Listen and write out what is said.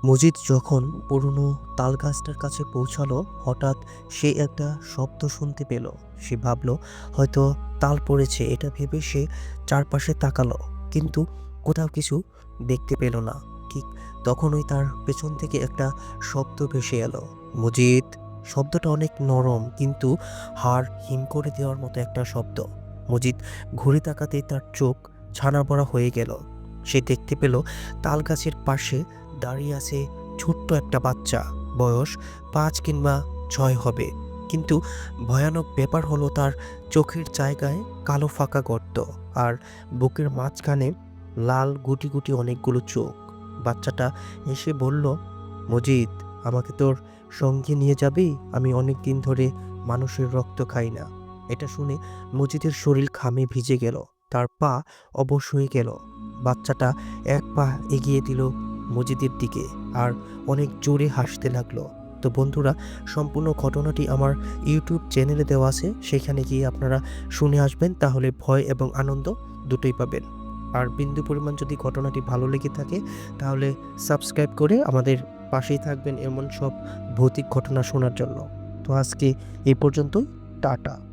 মজিদ যখন পুরনো তাল গাছটার কাছে পৌঁছালো, হঠাৎ সে একটা শব্দ শুনতে পেল। সে ভাবল হয়তো তাল পড়েছে, এটা ভেবে সে চারপাশে তাকালো, কিন্তু কোথাও কিছু দেখতে পেল না। ঠিক তখনই তার পেছন থেকে একটা শব্দ ভেসে এলো। মজিদ! শব্দটা অনেক নরম, কিন্তু হাড় হিম করে দেওয়ার মতো একটা শব্দ। মজিদ ঘুরে তাকাতেই তার চোখ ছানা বড়া হয়ে গেল। সে দেখতে পেল তাল গাছের পাশে দাঁড়িয়ে আছে ছোট্ট একটা বাচ্চা। বয়স ৫ কিংবা ৬ হবে। কিন্তু ভয়ানক ব্যাপার হলো তার চোখের জায়গায় কালো ফাঁকা গর্ত, আর বুকের মাঝখানে লাল গুটি গুটি অনেকগুলো চোখ। বাচ্চাটা এসে বলল, মজিদ, আমাকে তোর সঙ্গে নিয়ে যাবি? আমি অনেক দিন ধরে মানুষের রক্ত খাই না। এটা শুনে মজিদের শরীর ঘামে ভিজে গেল, তার পা অবশ হয়ে গেল। বাচ্চাটা এক পা এগিয়ে দিল মজিদের দিকে আর অনেক জোরে হাসতে লাগলো। তো বন্ধুরা, সম্পূর্ণ ঘটনাটি আমার ইউটিউব চ্যানেলে দেওয়া আছে, সেখানে গিয়ে আপনারা শুনে আসবেন, তাহলে ভয় এবং আনন্দ দুটোই পাবেন। আর বিন্দু পরিমাণ যদি ঘটনাটি ভালো লেগে থাকে, তাহলে সাবস্ক্রাইব করে আমাদের পাশেই থাকবেন এমন সব ভৌতিক ঘটনা শোনার জন্য। তো আজকে এই পর্যন্তই। টাটা।